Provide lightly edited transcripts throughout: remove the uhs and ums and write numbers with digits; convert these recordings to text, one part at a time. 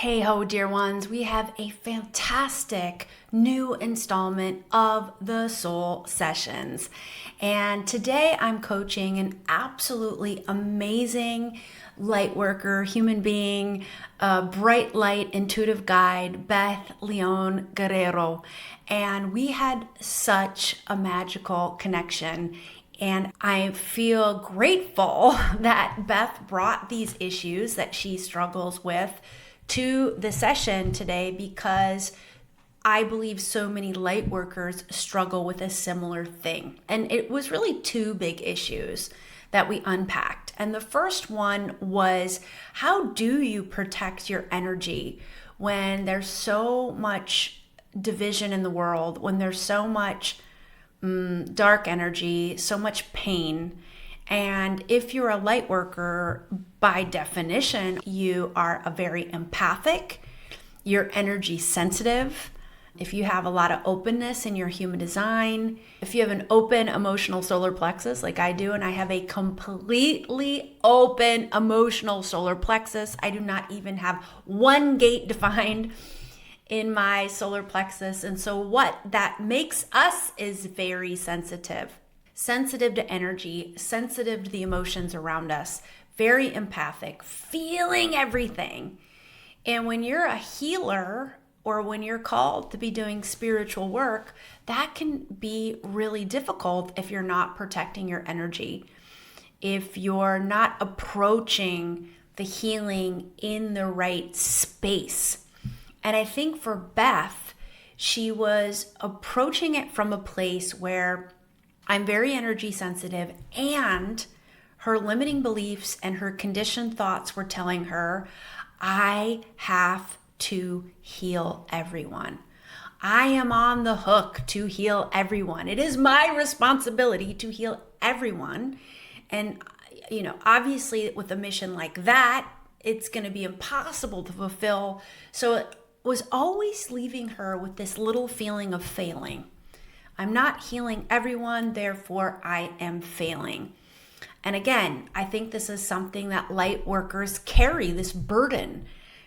Hey ho, dear ones, we have a fantastic new installment of the Soul Sessions. And today I'm coaching an absolutely amazing light worker, human being, bright light, intuitive guide, Beth LeonGuerrero. And we had such a magical connection. And I feel grateful that Beth brought these issues that she struggles with to the session today, because I believe so many light workers struggle with a similar thing. And it was really two big issues that we unpacked. And the first one was, how do you protect your energy when there's so much division in the world, when there's so much dark energy, so much pain? And if you're a light worker, by definition, you are a very empathic, you're energy sensitive. If you have a lot of openness in your human design, if you have an open emotional solar plexus like I do, and I have a completely open emotional solar plexus, I do not even have one gate defined in my solar plexus. And so what that makes us is very sensitive to energy, sensitive to the emotions around us, very empathic, feeling everything. And when you're a healer, or when you're called to be doing spiritual work, that can be really difficult if you're not protecting your energy, if you're not approaching the healing in the right space. And I think for Beth, she was approaching it from a place where I'm very energy sensitive, and her limiting beliefs and her conditioned thoughts were telling her, I have to heal everyone. I am on the hook to heal everyone. It is my responsibility to heal everyone. And, obviously with a mission like that, it's going to be impossible to fulfill. So it was always leaving her with this little feeling of failing. I'm not healing everyone, therefore I am failing. And again, I think this is something that light workers carry, this burden,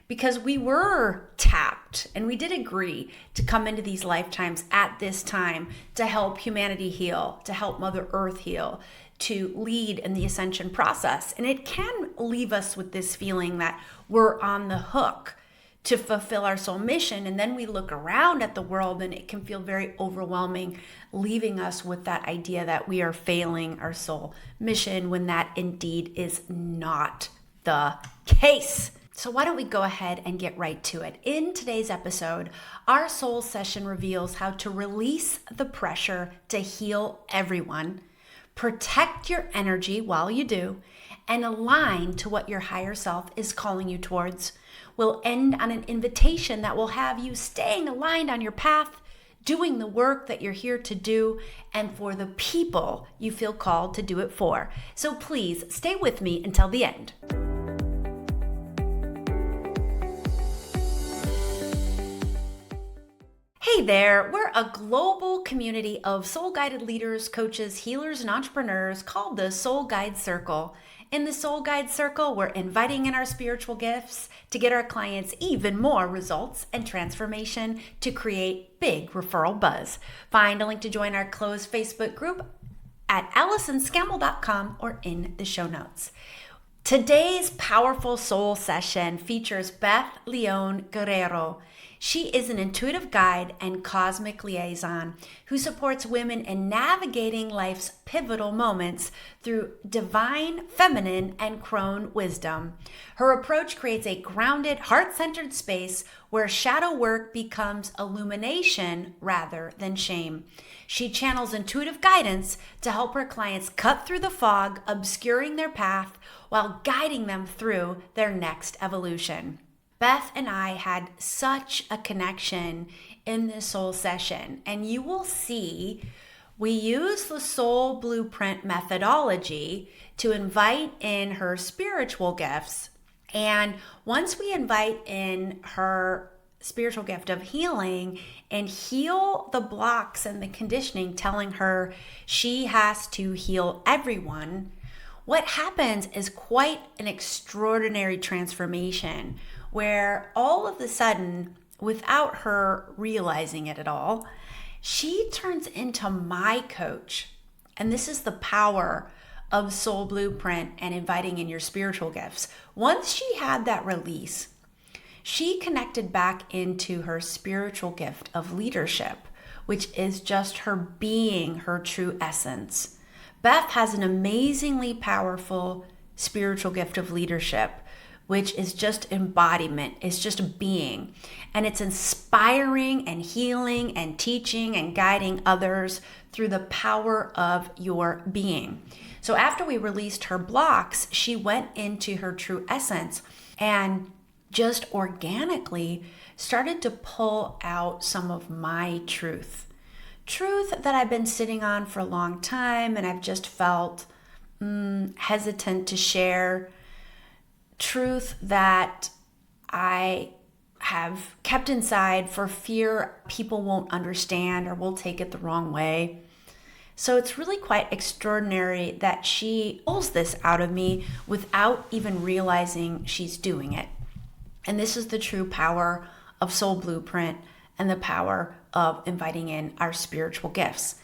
because we were tapped and we did agree to come into these lifetimes at this time to help humanity heal, to help Mother Earth heal, to lead in the ascension process. And it can leave us with this feeling that we're on the hook to fulfill our soul mission. And then we look around at the world and it can feel very overwhelming, leaving us with that idea that we are failing our soul mission, when that indeed is not the case. So why don't we go ahead and get right to it? In today's episode, our soul session reveals how to release the pressure to heal everyone, protect your energy while you do, and align to what your higher self is calling you towards. We'll end on an invitation that will have you staying aligned on your path, doing the work that you're here to do, and for the people you feel called to do it for. So please stay with me until the end. Hey there, we're a global community of soul-guided leaders, coaches, healers, and entrepreneurs called the Soul Guide Circle. In the Soul Guide Circle, we're inviting in our spiritual gifts to get our clients even more results and transformation to create big referral buzz. Find a link to join our closed Facebook group at AllisonScammell.com or in the show notes. Today's powerful soul session features Beth LeonGuerrero. She is an intuitive guide and cosmic liaison who supports women in navigating life's pivotal moments through divine, feminine, and crone wisdom. Her approach creates a grounded, heart-centered space where shadow work becomes illumination rather than shame. She channels intuitive guidance to help her clients cut through the fog, obscuring their path while guiding them through their next evolution. Beth and I had such a connection in this soul session, and you will see we use the soul blueprint methodology to invite in her spiritual gifts. And once we invite in her spiritual gift of healing and heal the blocks and the conditioning telling her she has to heal everyone, what happens is quite an extraordinary transformation where all of a sudden, without her realizing it at all, she turns into my coach. And this is the power of Soul Blueprint and inviting in your spiritual gifts. Once she had that release, she connected back into her spiritual gift of leadership, which is just her being her true essence. Beth has an amazingly powerful spiritual gift of leadership, which is just embodiment, it's just being. And it's inspiring and healing and teaching and guiding others through the power of your being. So after we released her blocks, she went into her true essence and just organically started to pull out some of my truth that I've been sitting on for a long time, and I've just felt hesitant to share. Truth that I have kept inside for fear people won't understand or will take it the wrong way. So it's really quite extraordinary that she pulls this out of me without even realizing she's doing it. And this is the true power of Soul Blueprint and the power of inviting in our spiritual gifts.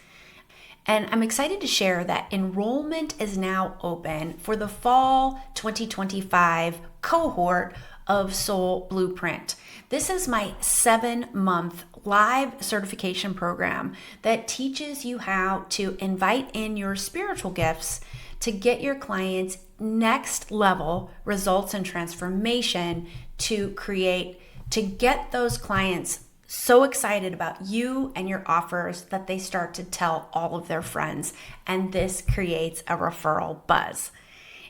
And I'm excited to share that enrollment is now open for the fall 2025 cohort of Soul Blueprint. This is my 7-month live certification program that teaches you how to invite in your spiritual gifts to get your clients next level results and transformation to get those clients so excited about you and your offers that they start to tell all of their friends, and this creates a referral buzz.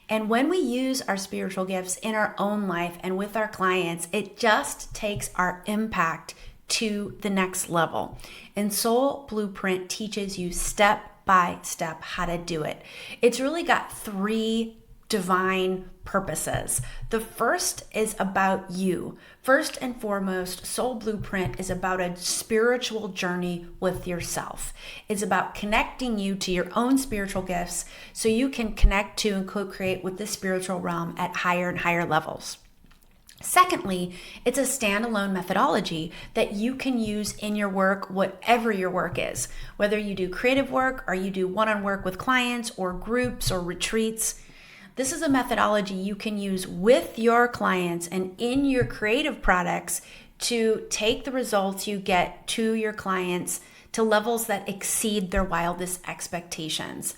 And when we use our spiritual gifts in our own life and with our clients, it just takes our impact to the next level. And Soul Blueprint teaches you step by step how to do it. It's really got 3 divine purposes. The first is about you. First and foremost, Soul Blueprint is about a spiritual journey with yourself. It's about connecting you to your own spiritual gifts so you can connect to and co-create with the spiritual realm at higher and higher levels. Secondly, it's a standalone methodology that you can use in your work, whatever your work is, whether you do creative work or you do one-on-one work with clients or groups or retreats. This is a methodology you can use with your clients and in your creative products to take the results you get to your clients to levels that exceed their wildest expectations.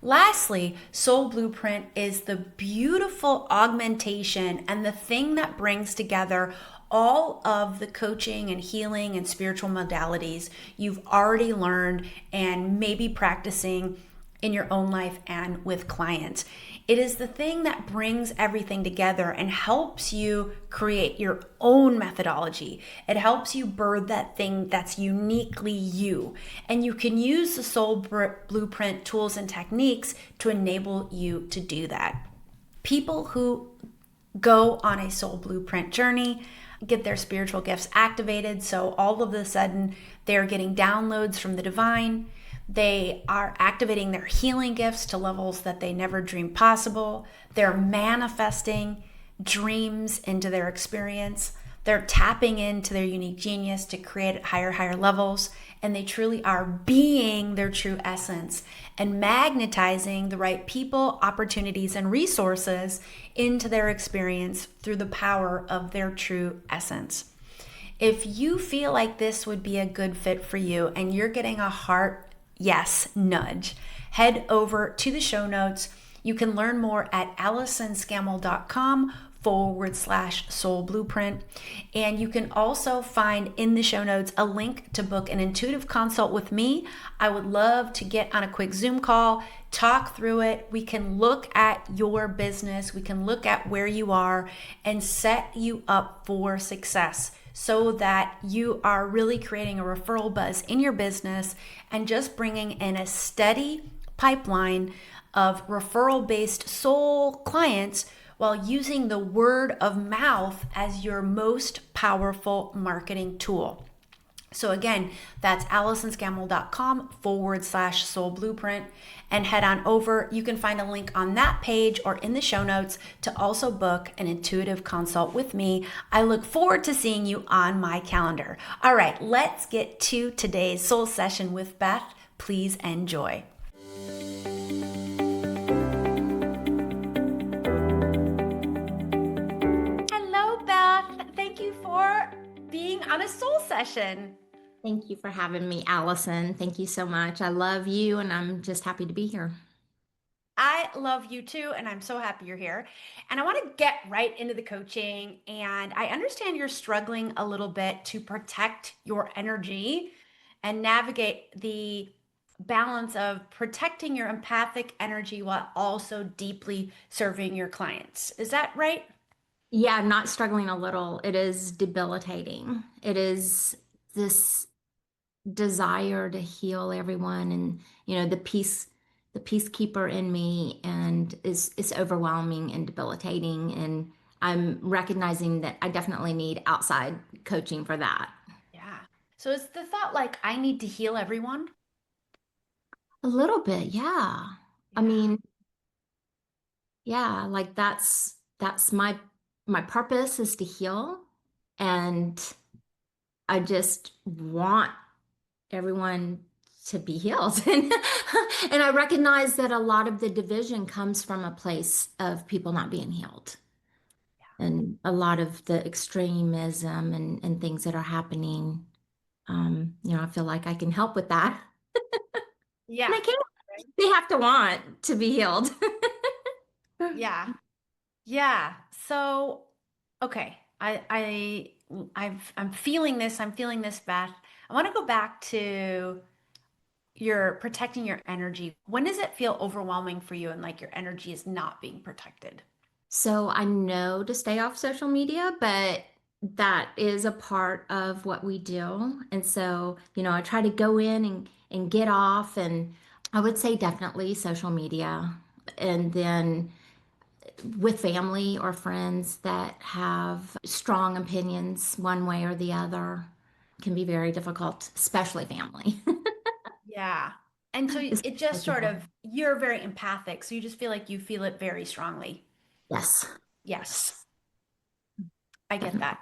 Lastly, Soul Blueprint is the beautiful augmentation and the thing that brings together all of the coaching and healing and spiritual modalities you've already learned and maybe practicing in your own life and with clients. It is the thing that brings everything together and helps you create your own methodology. It helps you birth that thing that's uniquely you. And you can use the Soul Blueprint tools and techniques to enable you to do that. People who go on a Soul Blueprint journey get their spiritual gifts activated. So all of a sudden, they're getting downloads from the divine. They are activating their healing gifts to levels that they never dreamed possible. They're manifesting dreams into their experience. They're tapping into their unique genius to create at higher levels. And they truly are being their true essence and magnetizing the right people, opportunities, and resources into their experience through the power of their true essence. If you feel like this would be a good fit for you and you're getting a heart yes nudge, head over to the show notes. You can learn more at AllisonScammell.com/Soul Blueprint. And you can also find in the show notes a link to book an intuitive consult with me. I would love to get on a quick Zoom call, talk through it. We can look at your business. We can look at where you are and set you up for success, so that you are really creating a referral buzz in your business and just bringing in a steady pipeline of referral-based soul clients while using the word of mouth as your most powerful marketing tool. So again, that's AllisonScammell.com/soul blueprint and head on over. You can find a link on that page or in the show notes to also book an intuitive consult with me. I look forward to seeing you on my calendar. All right, let's get to today's soul session with Beth. Please enjoy. Hello, Beth. Thank you for being on a soul session. Thank you for having me, Allison. Thank you so much. I love you, and I'm just happy to be here. I love you too, and I'm so happy you're here. And I want to get right into the coaching. And I understand you're struggling a little bit to protect your energy and navigate the balance of protecting your empathic energy while also deeply serving your clients. Is that right? Yeah, I'm not struggling a little. It is debilitating. It is this desire to heal everyone, and the peacekeeper in me, and is overwhelming and debilitating. And I'm recognizing that I definitely need outside coaching for that. Yeah. So is the thought like, I need to heal everyone? A little bit, yeah. I Yeah. mean, yeah, like that's my purpose is to heal, and I just want everyone to be healed. And I recognize that a lot of the division comes from a place of people not being healed, and a lot of the extremism and things that are happening. I feel like I can help with that. And Yeah. I can't. They have to want to be healed. Yeah. Yeah. So, okay. I'm feeling this. I'm feeling this, Beth. I want to go back to your protecting your energy. When does it feel overwhelming for you and like your energy is not being protected? So I know to stay off social media, but that is a part of what we do. And so, I try to go in and get off, and I would say definitely social media. And then with family or friends that have strong opinions one way or the other can be very difficult, especially family. Yeah. And so it just Especially sort family. of, you're very empathic. So you just feel like you feel it very strongly. Yes, yes, Yes, I get definitely. that.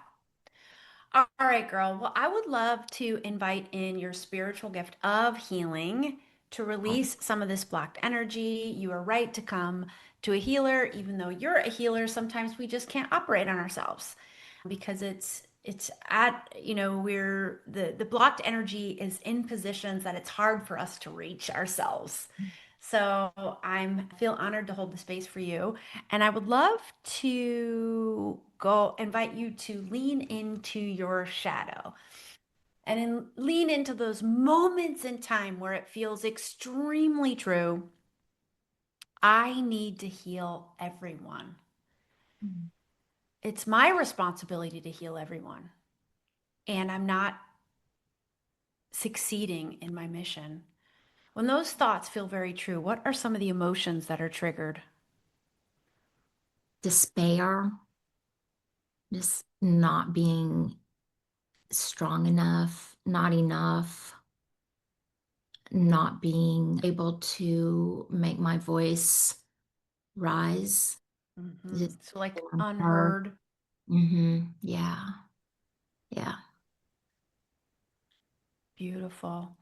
All right, girl. Well, I would love to invite in your spiritual gift of healing to release some of this blocked energy. You are right to come to a healer, even though you're a healer. Sometimes we just can't operate on ourselves because it's at, we're the blocked energy is in positions that it's hard for us to reach ourselves. So I'm feel honored to hold the space for you. And I would love to go invite you to lean into your shadow lean into those moments in time where it feels extremely true. I need to heal everyone. It's my responsibility to heal everyone. And I'm not succeeding in my mission. When those thoughts feel very true, what are some of the emotions that are triggered? Despair, just not being strong enough, not enough, not being able to make my voice rise. Just So, like unheard. unheard. Yeah. Yeah. Beautiful.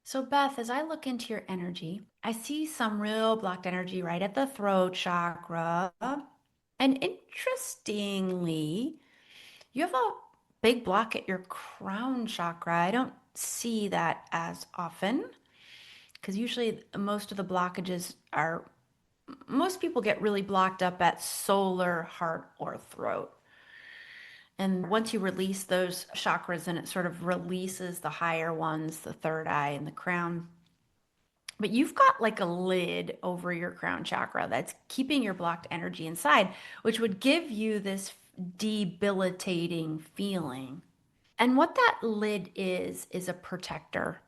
So, Beth, as I look into your energy, I see some real blocked energy right at the throat chakra. And interestingly, you have a big block at your crown chakra. I don't see that as often because usually most of the blockages are, most people get really blocked up at solar, heart, or throat. And once you release those chakras, and it sort of releases the higher ones, the third eye and the crown. But you've got like a lid over your crown chakra that's keeping your blocked energy inside, which would give you this debilitating feeling. And what that lid is a protector.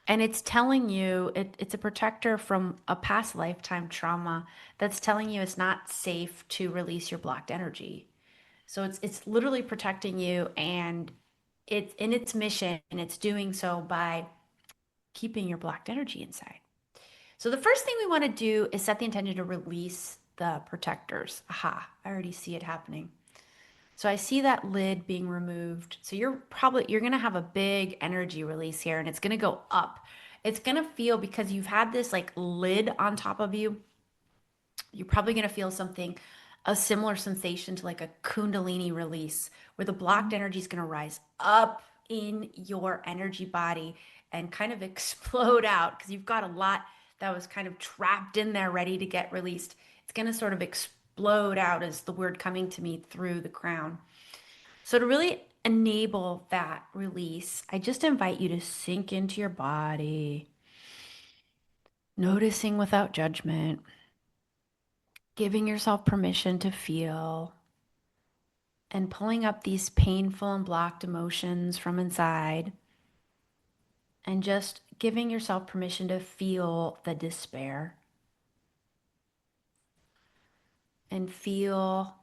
And it's telling you it's a protector from a past lifetime trauma that's telling you it's not safe to release your blocked energy. So it's literally protecting you and It's in its mission, and it's doing so by keeping your blocked energy inside. So the first thing we want to do is set the intention to release the protectors. Aha, I already see it happening. So I see that lid being removed. So you're going to have a big energy release here, and it's going to go up. It's going to feel, because you've had this like lid on top of you, you're probably going to feel something, a similar sensation to like a kundalini release, where the blocked energy is going to rise up in your energy body and kind of explode out, because you've got a lot that was kind of trapped in there ready to get released. It's going to sort of explode out, is the word coming to me, through the crown. So to really enable that release, I just invite you to sink into your body, noticing without judgment, giving yourself permission to feel, and pulling up these painful and blocked emotions from inside, and just giving yourself permission to feel the despair and feel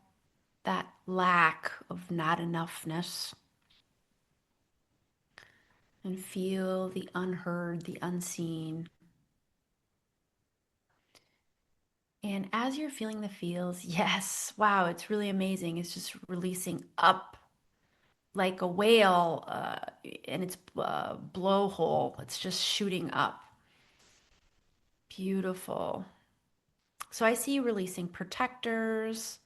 that lack of not enoughness, and feel the unheard, the unseen. And as you're feeling the feels, yes, wow, it's really amazing. It's just releasing up like a whale in its blowhole. It's just shooting up. Beautiful. So I see you releasing protectors,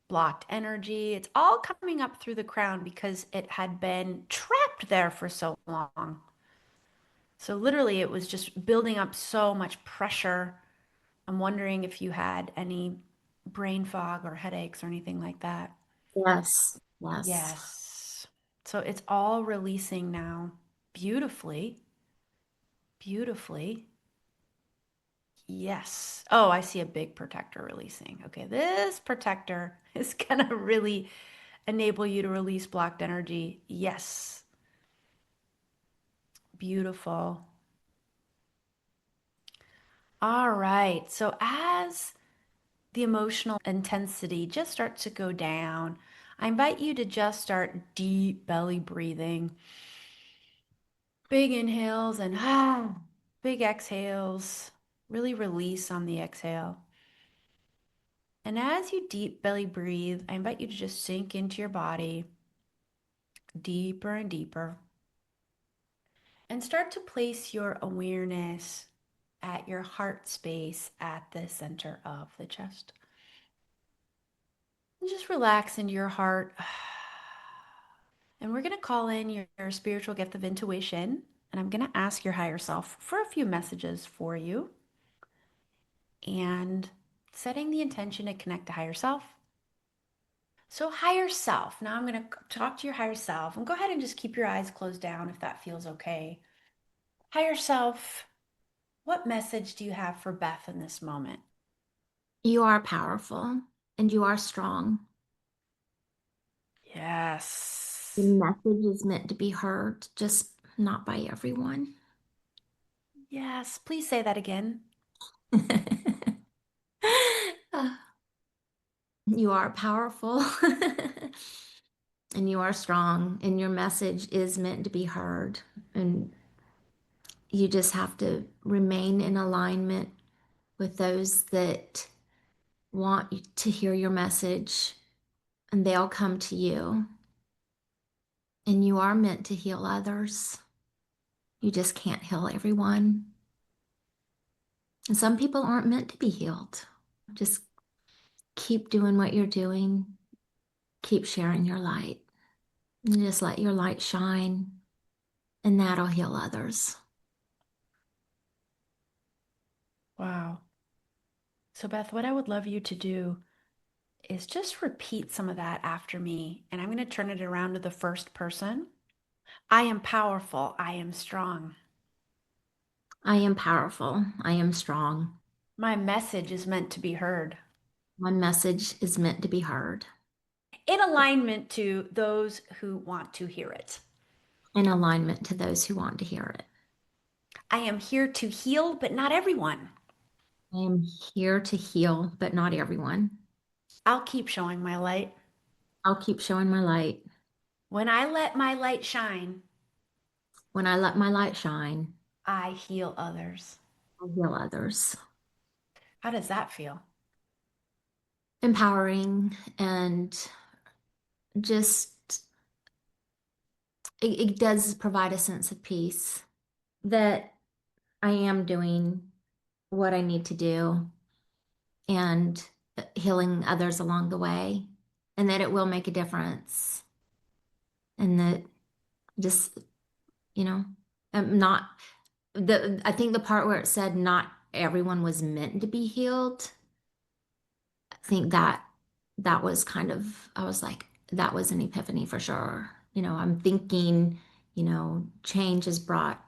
blocked energy. It's all coming up through the crown because it had been trapped there for so long. So literally, it was just building up so much pressure. I'm wondering if you had any brain fog or headaches or anything like that. Yes, yes. Yes. So it's all releasing now beautifully, beautifully. Yes. Oh, I see a big protector releasing. Okay, this protector is gonna really enable you to release blocked energy. Yes. Beautiful. All right. So as the emotional intensity just starts to go down, I invite you to just start deep belly breathing. Big inhales and big exhales. Really release on the exhale. And as you deep belly breathe, I invite you to just sink into your body deeper and deeper, and start to place your awareness at your heart space at the center of the chest. And just relax into your heart. And we're going to call in your spiritual gift of intuition. And I'm going to ask your higher self for a few messages for you. And setting the intention to connect to higher self. So, higher self. Now, I'm going to talk to your higher self, and go ahead and just keep your eyes closed down if that feels okay. Higher self, what message do you have for Beth in this moment? You are powerful and you are strong. The Yes. message is meant to be heard, just not by everyone. Yes. Please say that again. You are powerful and you are strong, and your message is meant to be heard. And you just have to remain in alignment with those that want to hear your message, and they'll come to you. And you are meant to heal others. You just can't heal everyone. And some people aren't meant to be healed. Just keep doing what you're doing, keep sharing your light, and just let your light shine, and that'll heal others. Wow. So, Beth, what I would love you to do is just repeat some of that after me. And I'm going to turn it around to the first person. I am powerful. I am strong. I am powerful. I am strong. My message is meant to be heard. My message is meant to be heard, In alignment to those who want to hear it. in alignment to those who want to hear it. I am here to heal, but not everyone. I am here to heal, but not everyone. I'll keep showing my light. I'll keep showing my light. When I let my light shine, When I let my light shine, I heal others. I heal others. How does that feel? Empowering and just it does provide a sense of peace that I am doing what I need to do and healing others along the way, and that it will make a difference, and that just, you know, not I think the part where it said not everyone was meant to be healed, I think that was kind of, I was like, that was an epiphany for sure. I'm thinking, change is brought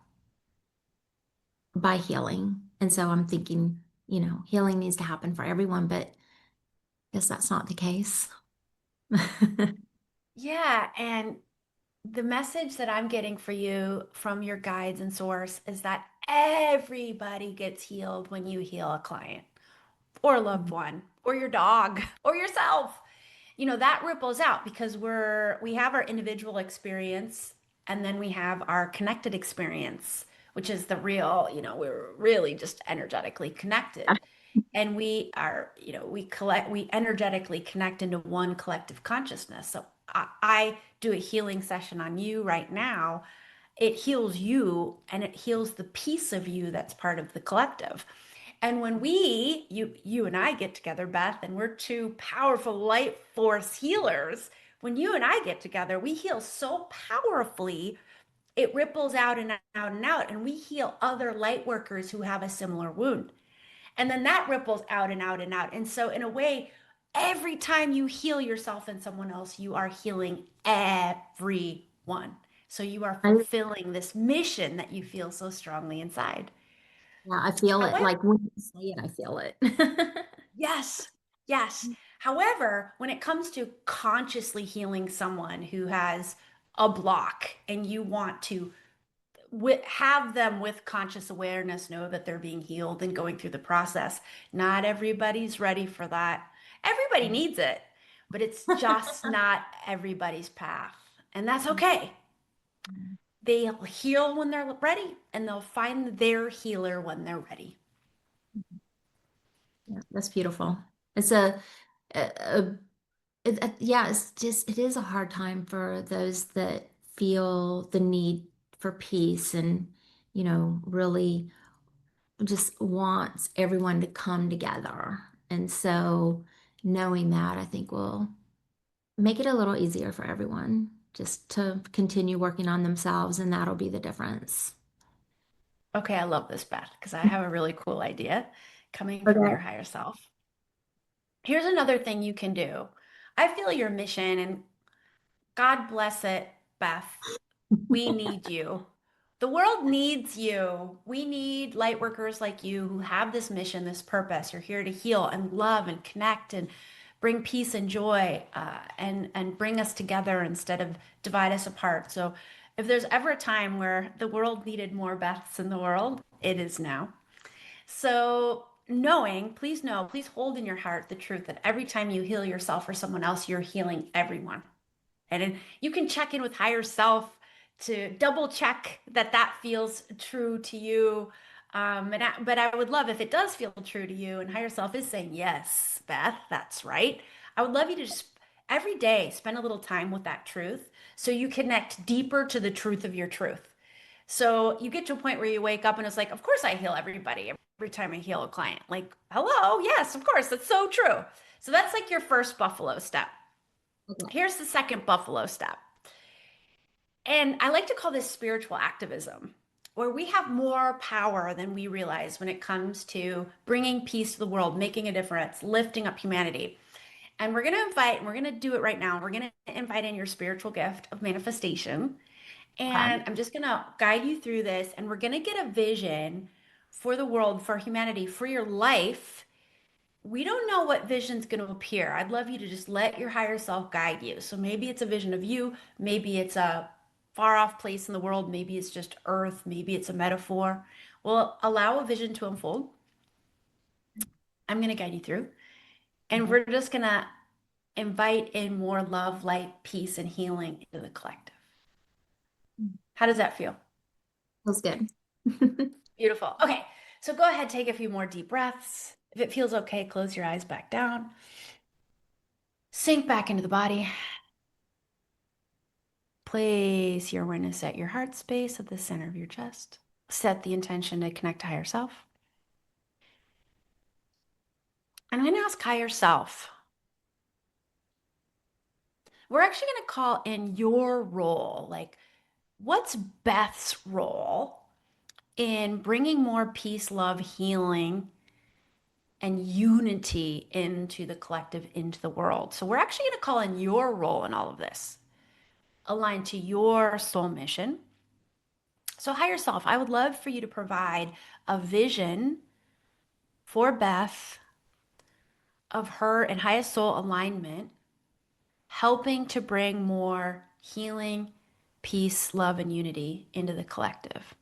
by healing. And so I'm thinking, healing needs to happen for everyone, but I guess that's not the case. Yeah, and the message that I'm getting for you from your guides and source is that everybody gets healed when you heal a client or a loved one or your dog or yourself. That ripples out because we have our individual experience and then we have our connected experience, which is the real, we're really just energetically connected. And we energetically connect into one collective consciousness. So I do a healing session on you right now. It heals you and it heals the piece of you that's part of the collective. And when you and I get together, Beth, and we're two powerful light force healers, when you and I get together, we heal so powerfully, it ripples out and out and out, and we heal other light workers who have a similar wound. And then that ripples out and out and out. And so, in a way, every time you heal yourself and someone else, you are healing everyone. So, you are I, fulfilling this mission that you feel so strongly inside. yeah, I feel it. However, Like when you say it, I feel it. yes, yes. However, when it comes to consciously healing someone who has a block and you want to have them with conscious awareness know that they're being healed and going through the process. Not everybody's ready for that. Everybody needs it, but it's just not everybody's path. And that's okay. They'll heal when they're ready and they'll find their healer when they're ready. Yeah, that's beautiful. It's yeah, it's just, it is a hard time for those that feel the need for peace and, really just wants everyone to come together. And so knowing that, I think will make it a little easier for everyone just to continue working on themselves, and that'll be the difference. Okay, I love this, Beth, because I have a really cool idea coming from Okay. your higher self. Here's another thing you can do. I feel your mission, and God bless it, Beth. We need you. The world needs you. We need light workers like you who have this mission, this purpose. You're here to heal and love and connect and bring peace and joy, and bring us together instead of divide us apart. So, if there's ever a time where the world needed more Beths in the world, it is now. So, please know, please hold in your heart the truth that every time you heal yourself or someone else, you're healing everyone. And you can check in with higher self to double check that that feels true to you. But I would love if it does feel true to you and higher self is saying, yes, Beth, that's right. I would love you to just every day spend a little time with that truth so you connect deeper to the truth of your truth. So you get to a point where you wake up and it's like, of course I heal everybody every time I heal a client. Like, hello, yes, of course, that's so true. So that's like your first buffalo step. Okay. Here's the second buffalo step. And I like to call this spiritual activism, where we have more power than we realize when it comes to bringing peace to the world, making a difference, lifting up humanity. And we're going to do it right now. We're going to invite in your spiritual gift of manifestation. Okay. And I'm just going to guide you through this. And we're going to get a vision for the world, for humanity, for your life. We don't know what vision's going to appear. I'd love you to just let your higher self guide you. So maybe it's a vision of you, maybe it's a far off place in the world, maybe it's just earth, maybe it's a metaphor. Well, allow a vision to unfold. I'm going to guide you through. And Okay. we're just going to invite in more love, light, peace, and healing into the collective. How does that feel? Feels good. Beautiful. Okay, so go ahead, take a few more deep breaths. If it feels okay, close your eyes back down. Sink back into the body. Place your awareness at your heart space at the center of your chest. Set the intention to connect to higher self. I'm going to ask higher self. We're actually going to call in your role. Like, what's Beth's role in bringing more peace, love, healing, and unity into the collective, into the world? So, we're actually going to call in your role in all of this, aligned to your soul mission. So, higher self, I would love for you to provide a vision for Beth of her and highest soul alignment, helping to bring more healing, peace, love, and unity into the collective.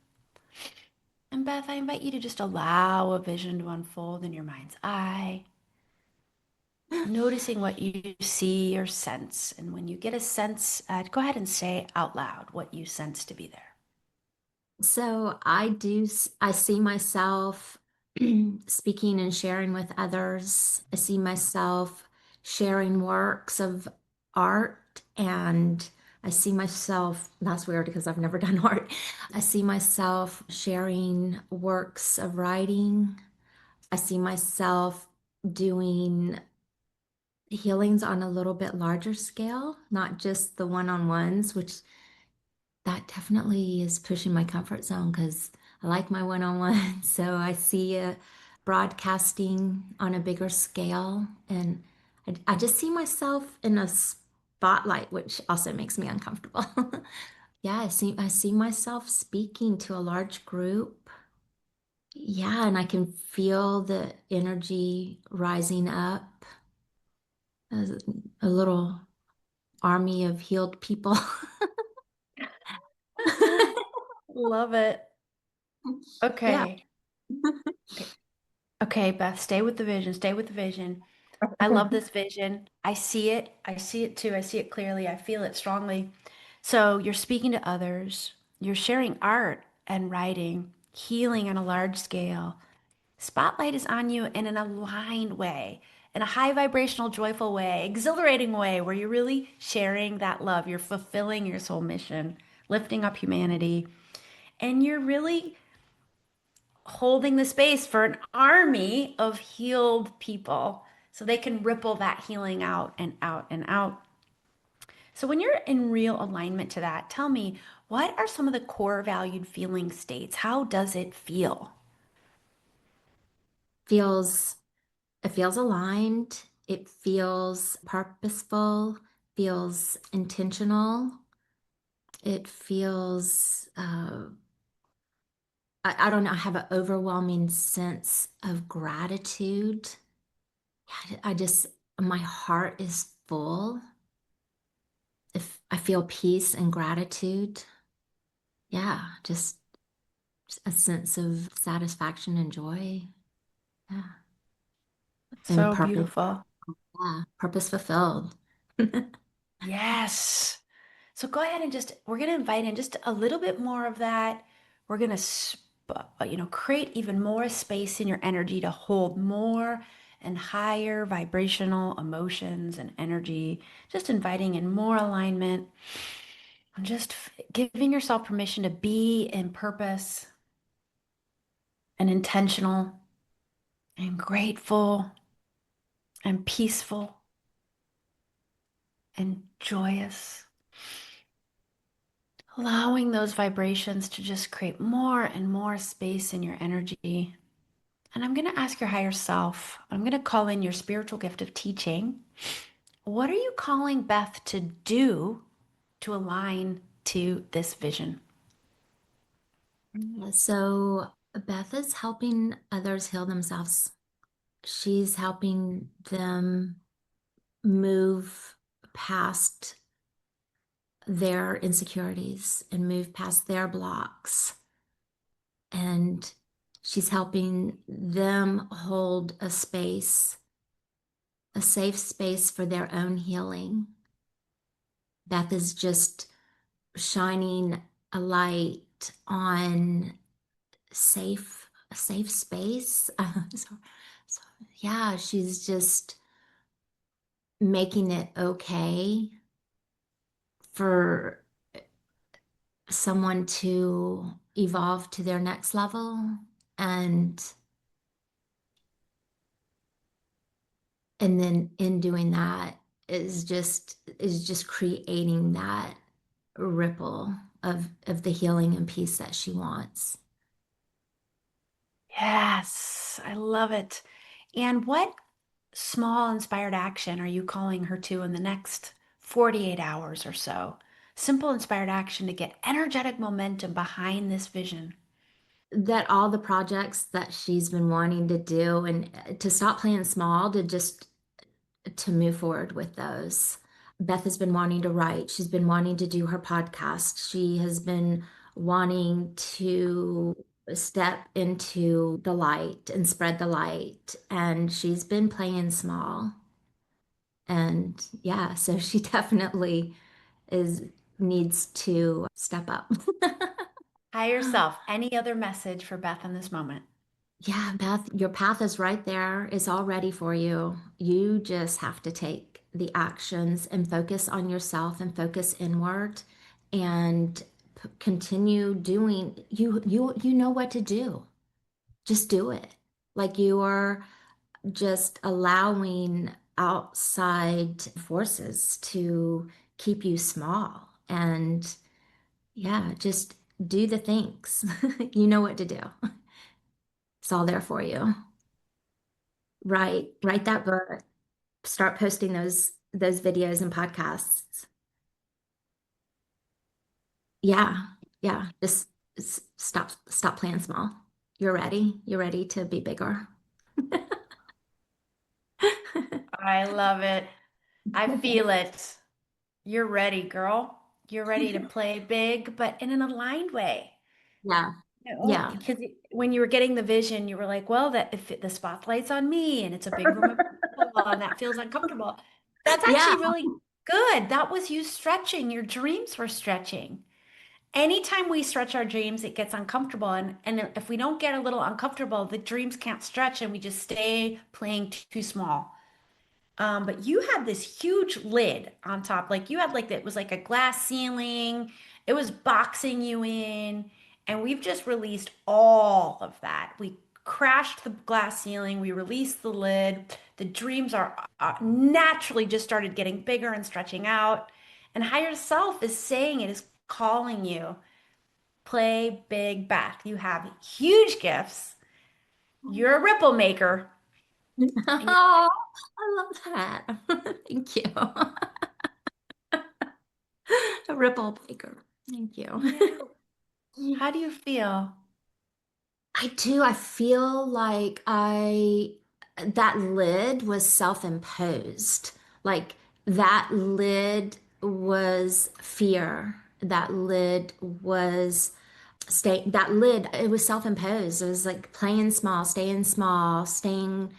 And Beth, I invite you to just allow a vision to unfold in your mind's eye, noticing what you see or sense. And when you get a sense, go ahead and say out loud what you sense to be there. So I see myself speaking and sharing with others. I see myself sharing works of art, and I see myself, that's weird because I've never done art. I see myself sharing works of writing. I see myself doing healings on a little bit larger scale, not just the one-on-ones, which that definitely is pushing my comfort zone because I like my one-on-one. So I see broadcasting on a bigger scale, and I just see myself in a spotlight, which also makes me uncomfortable. Yeah, I see myself speaking to a large group. Yeah, and I can feel the energy rising up as a little army of healed people. Love it. Yeah. Okay. Okay. Okay, Beth, stay with the vision. Stay with the vision. I love this vision. I see it. I see it too. I see it clearly. I feel it strongly. So you're speaking to others. You're sharing art and writing, healing on a large scale. Spotlight is on you in an aligned way, in a high vibrational, joyful way, exhilarating way, where you're really sharing that love. You're fulfilling your soul mission, lifting up humanity, and you're really holding the space for an army of healed people so they can ripple that healing out and out and out. So, when you're in real alignment to that, tell me, what are some of the core valued feeling states? How does it feel? feels it feels aligned, it feels purposeful, feels intentional, it feels I don't know, I have an overwhelming sense of gratitude. Yeah, I just my heart is full. If I feel peace and gratitude, yeah, just a sense of satisfaction and joy. Yeah. And So beautiful. yeah, purpose fulfilled. Yes. So go ahead and we're going to invite in just a little bit more of that. We're going to, create even more space in your energy to hold more and higher vibrational emotions and energy. Just inviting in more alignment and just giving yourself permission to be in purpose and intentional and grateful and peaceful and joyous. Allowing those vibrations to just create more and more space in your energy. And I'm going to ask your higher self, I'm going to call in your spiritual gift of teaching. What are you calling Beth to do to align to this vision? So Beth is helping others heal themselves. She's helping them move past their insecurities and move past their blocks. And she's helping them hold a space a safe space for their own healing. Beth is just shining a light on a safe space. So, yeah, she's just making it okay for someone to evolve to their next level, and then in doing that is just creating that ripple of the healing and peace that she wants. Yes, I love it. And what small inspired action are you calling her to in the next 48 hours or so? Simple inspired action to get energetic momentum behind this vision. That all the projects that she's been wanting to do, and to stop playing small, to move forward with those. Beth has been wanting to write. She's been wanting to do her podcast. She has been wanting to step into the light and spread the light. And she's been playing small. And yeah, so she definitely is needs to step up. Higher self. Any other message for Beth in this moment? Yeah, Beth, your path is right there. It's all ready for you. You just have to take the actions and focus on yourself and focus inward and continue doing you know what to do. Just do it. Like you are just allowing outside forces to keep you small. And yeah, just do the things. You know what to do. It's all there for you. Write that book, start posting those videos and podcasts. Yeah, yeah. Just stop playing small. You're ready. You're ready to be bigger. I love it. I feel it. You're ready, girl. You're ready to play big, but in an aligned way. Yeah, No, yeah. because when you were getting the vision, you were like, well, that if the spotlight's on me and it's a big room of people and that feels uncomfortable. That's Yeah. actually really good. That was you stretching. Your dreams were stretching. Anytime we stretch our dreams, it gets uncomfortable. And if we don't get a little uncomfortable, the dreams can't stretch and we just stay playing too small. But you had this huge lid on top. Like you had like it was like a glass ceiling. It was boxing you in. And we've just released all of that. We crashed the glass ceiling. We released the lid. The dreams are naturally just started getting bigger and stretching out. And higher self is saying it is calling you. Play big, Beth. You have huge gifts. You're a ripple maker. And Oh, I love that. Thank you. A ripple maker. Thank you. yeah. How do you feel? I do. I feel like I that lid was self-imposed. Like that lid was fear. That lid was that lid, it was self-imposed. It was like playing small, staying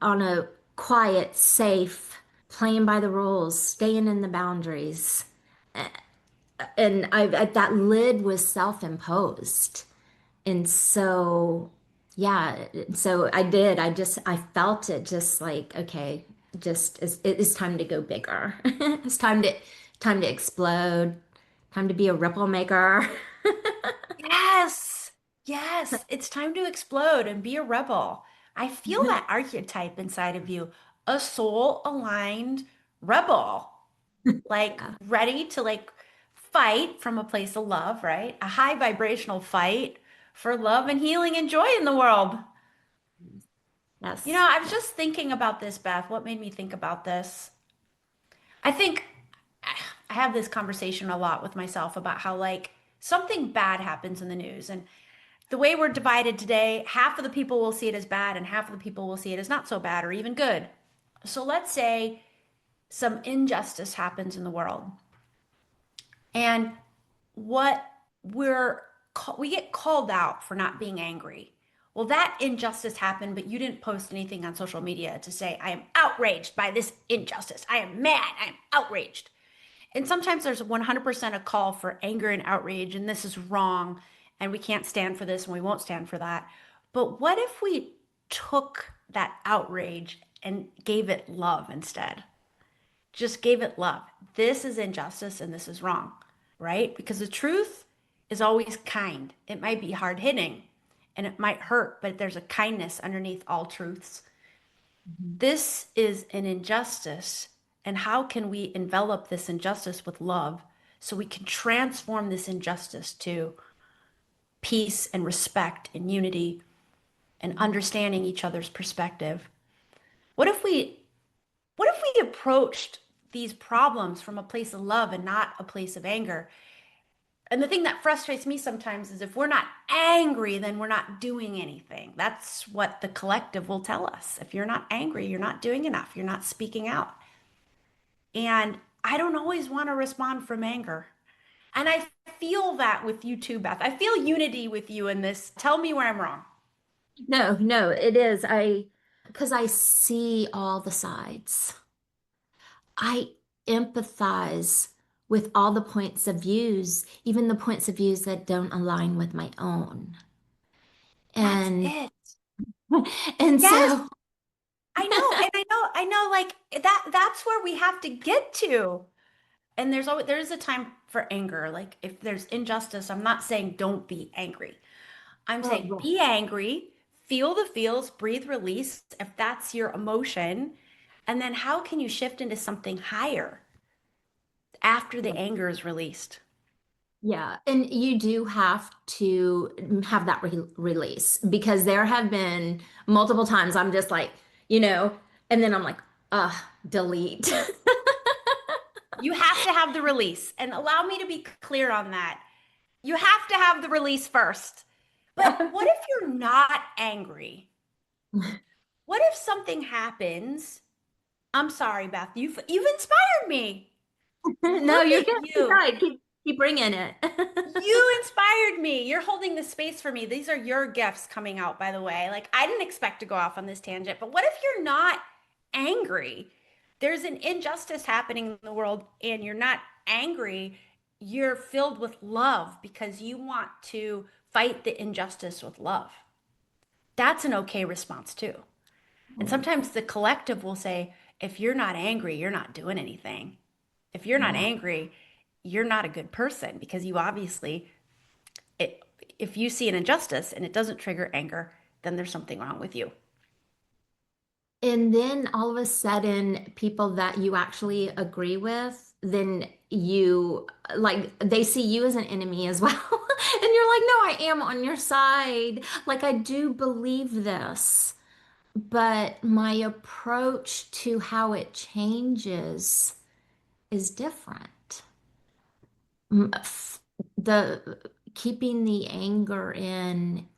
on a quiet, safe, playing by the rules, staying in the boundaries. And that lid was self-imposed. And so, yeah, so I felt it just like, okay, it's time to go bigger. It's time to explode, time to be a ripple maker. Yes, yes, it's time to explode and be a rebel. I feel that archetype inside of you, a soul aligned rebel, like Yeah. ready to like fight from a place of love, right? A high vibrational fight for love and healing and joy in the world. Yes. I was just thinking about this, Beth. What made me think about this? I think I have this conversation a lot with myself about how like something bad happens in the news and the way we're divided today, half of the people will see it as bad and half of the people will see it as not so bad or even good. So let's say some injustice happens in the world and what we get called out for not being angry. Well, that injustice happened, but you didn't post anything on social media to say, I am outraged by this injustice. I am mad. I am outraged. And sometimes there's 100% a call for anger and outrage, and this is wrong, and we can't stand for this, and we won't stand for that. But what if we took that outrage and gave it love instead? Just gave it love. This is injustice and this is wrong, right? Because the truth is always kind. It might be hard hitting and it might hurt, but there's a kindness underneath all truths. Mhm. This is an injustice. And how can we envelop this injustice with love so we can transform this injustice to peace and respect and unity and understanding each other's perspective? What if we what if we approached these problems from a place of love and not a place of anger? And the thing that frustrates me sometimes is if we're not angry, then we're not doing anything. That's what the collective will tell us. If you're not angry, you're not doing enough. You're not speaking out. And I don't always want to respond from anger. And I feel that with you too, Beth. I feel unity with you in this. Tell me where I'm wrong. No, no, it is. Because I see all the sides. I empathize with all the points of views, even the points of views that don't align with my own. That's And it. and Yes, so I know. And I know like that's where we have to get to. And there is a time for anger. Like if there's injustice, I'm not saying don't be angry. I'm oh, saying right. be angry, feel the feels, breathe, release if that's your emotion. And then how can you shift into something higher after the anger is released? Yeah, and you do have to have that release because there have been multiple times I'm just like, and then I'm like, delete. You have to have the release. And allow me to be clear on that. You have to have the release first. But what if you're not angry? What if something happens? I'm sorry, Beth. You've inspired me. No, Look you're at good. Keep you. going. Keep bringing it. You inspired me. You're holding the space for me. These are your gifts coming out, by the way. Like, I didn't expect to go off on this tangent, but what if you're not angry? There's an injustice happening in the world, and you're not angry. You're filled with love because you want to fight the injustice with love. That's an okay response, too. And sometimes the collective will say, if you're not angry, you're not doing anything. If you're not Yeah. angry, you're not a good person because you obviously it, if you see an injustice and it doesn't trigger anger, then there's something wrong with you. And then all of a sudden, people that you actually agree with, then you like they see you as an enemy as well. And you're like, no, I am on your side. Like, I do believe this, but my approach to how it changes is different. The keeping the anger in,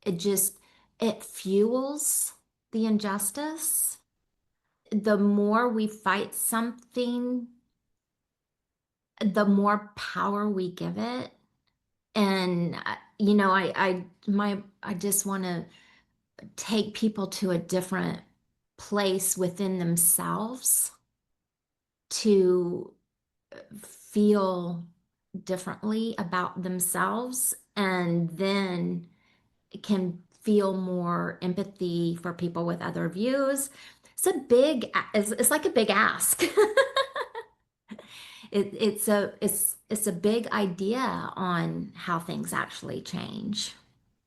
it just it fuels the injustice. The more we fight something, the more power we give it. And I just want to take people to a different place within themselves to feel differently about themselves and then can feel more empathy for people with other views. It's like a big ask. It's a big idea on how things actually change.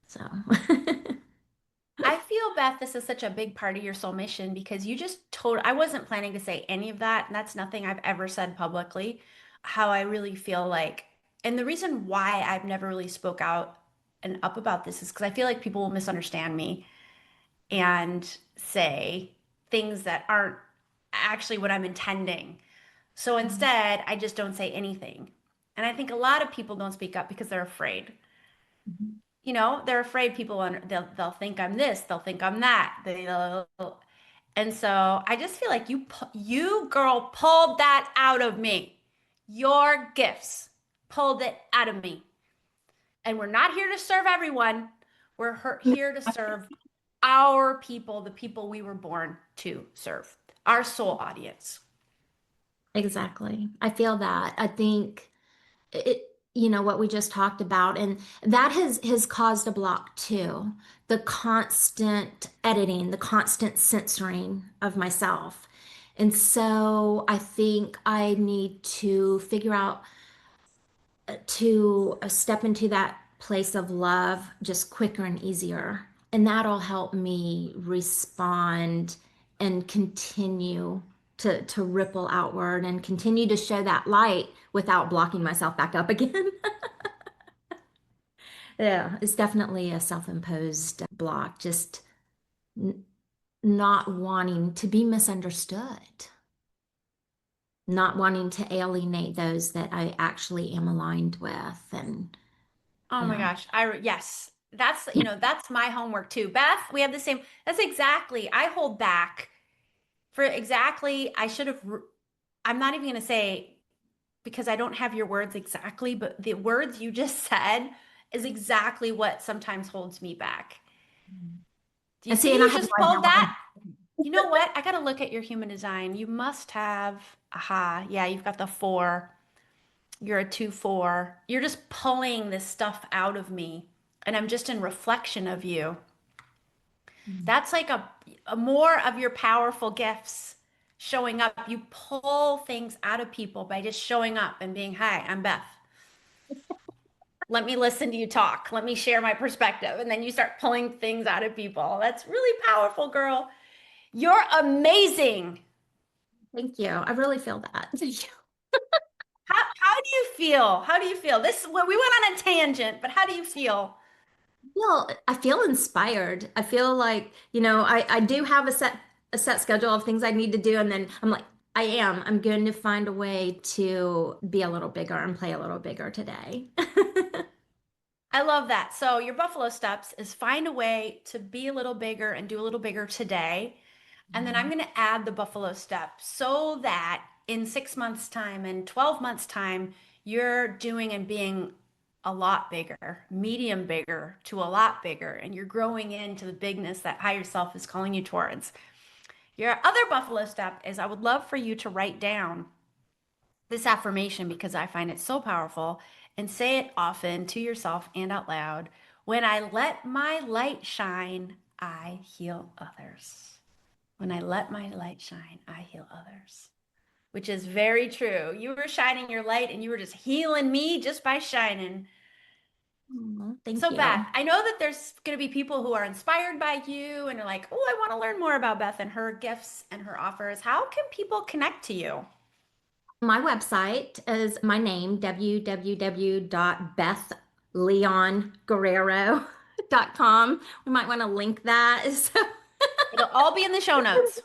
So I feel, Beth, this is such a big part of your soul mission because you just told, I wasn't planning to say any of that. And that's nothing I've ever said publicly. How I really feel like, and the reason why I've never really spoke out and up about this is because I feel like people will misunderstand me and say things that aren't actually what I'm intending. So instead, I just don't say anything. And I think a lot of people don't speak up because they're afraid. They're afraid people they'll think I'm this, they'll think I'm that. And so I just feel like you girl pulled that out of me. Your gifts pulled it out of me. And we're not here to serve everyone. We're here to serve our people, the people we were born to serve, our soul audience. Exactly. I feel that. I think it, what we just talked about, and that has caused a block too. The constant editing, the constant censoring of myself. And so I think I need to figure out to step into that place of love just quicker and easier. And that'll help me respond and continue to ripple outward and continue to show that light without blocking myself back up again. Yeah, it's definitely a self-imposed block, just n not wanting to be misunderstood, not wanting to alienate those that I actually am aligned with. And Oh my yeah. gosh. Yes. That's my homework too. Beth, we have the same. That's exactly. I hold back for exactly. I'm not even going to say because I don't have your words exactly, but the words you just said is exactly what sometimes holds me back. Do you And see, see? and I You had to just learn pulled that that. one. You know what? I got to look at your human design. You must have, aha, yeah, you've got the 4. You're a 2-4. You're just pulling this stuff out of me, and I'm just in reflection of you. That's like a more of your powerful gifts showing up. You pull things out of people by just showing up and being, hi, I'm Beth. Let me listen to you talk. Let me share my perspective. And then you start pulling things out of people. That's really powerful, girl. You're amazing. Thank you. I really feel that. Thank you. How do you feel? How do you feel? Well, we went on a tangent, but how do you feel? I feel inspired. I feel like, I do have a set schedule of things I need to do, and then I'm like, I'm going to find a way to be a little bigger and play a little bigger today. I love that. So your Buffalo steps is find a way to be a little bigger and do a little bigger today. And then I'm going to add the Buffalo step so that in 6 months' time and 12 months' time, you're doing and being a lot bigger, medium bigger to a lot bigger, and you're growing into the bigness that higher self is calling you towards. Your other Buffalo step is I would love for you to write down this affirmation because I find it so powerful and say it often to yourself and out loud. When I let my light shine, I heal others. When I let my light shine, I heal others, which is very true. You were shining your light and you were just healing me just by shining. Oh, thank So, Beth, you. I know that there's going to be people who are inspired by you and are like, oh, I want to learn more about Beth and her gifts and her offers. How can people connect to you? My website is my name, www.bethleonguerrero.com. We might want to link that. So It'll all be in the show notes.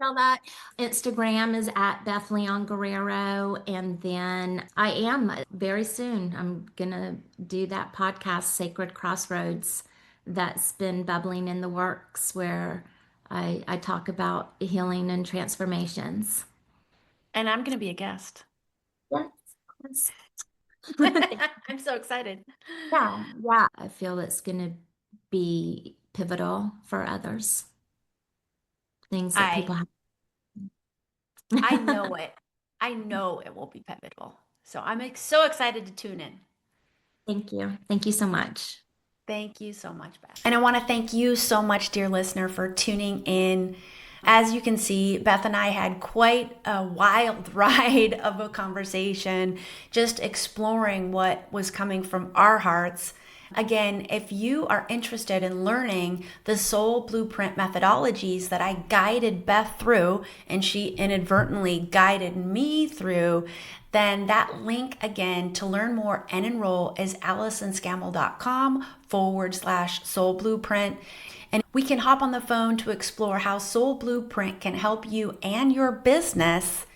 spell that. Instagram is at Beth Leon Guerrero. And then I am very soon, I'm going to do that podcast, Sacred Crossroads, that's been bubbling in the works where I talk about healing and transformations. And I'm going to be a guest. Yes. Yes. I'm so excited. Yeah, yeah. I feel it's going to be pivotal for others, things that I people have. I know it. I know it will be pivotal. So I'm so excited to tune in. Thank you. Thank you so much. Thank you so much, Beth. And I want to thank you so much, dear listener, for tuning in. As you can see, Beth and I had quite a wild ride of a conversation, just exploring what was coming from our hearts. Again, if you are interested in learning the soul blueprint methodologies that I guided Beth through, and she inadvertently guided me through, then that link again to learn more and enroll is AllisonScammell.com/soul blueprint. And we can hop on the phone to explore how Soul Blueprint can help you and your business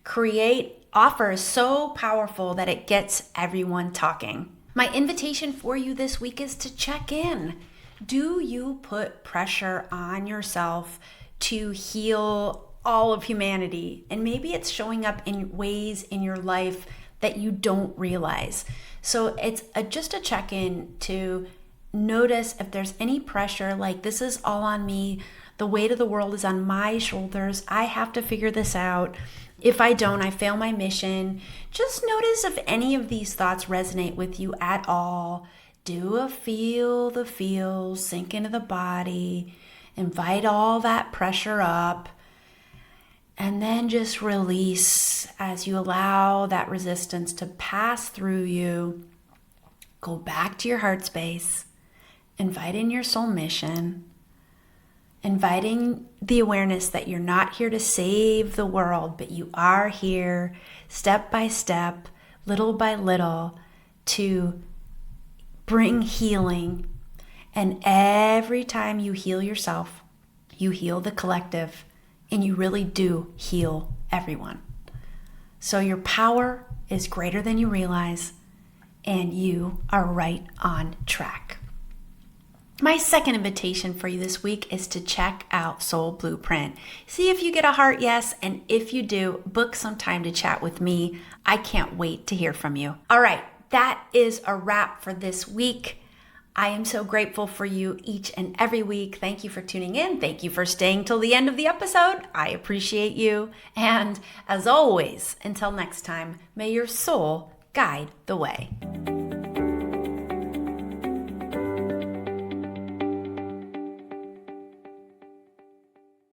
create offers so powerful that it gets everyone talking. My invitation for you this week is to check in. Do you put pressure on yourself to heal all of humanity? And maybe it's showing up in ways in your life that you don't realize. So it's just a check-in to notice if there's any pressure, like this is all on me. The weight of the world is on my shoulders. I have to figure this out. If I don't, I fail my mission. Just notice if any of these thoughts resonate with you at all. Do a feel the feels, sink into the body, invite all that pressure up, and then just release as you allow that resistance to pass through you. Go back to your heart space, invite in your soul mission, inviting the awareness that you're not here to save the world, but you are here step by step, little by little, to bring healing. And every time you heal yourself, you heal the collective, and you really do heal everyone. So your power is greater than you realize, and you are right on track. My second invitation for you this week is to check out Soul Blueprint. See if you get a heart yes, and if you do, book some time to chat with me. I can't wait to hear from you. All right, that is a wrap for this week. I am so grateful for you each and every week. Thank you for tuning in. Thank you for staying till the end of the episode. I appreciate you. And as always, until next time, may your soul guide the way.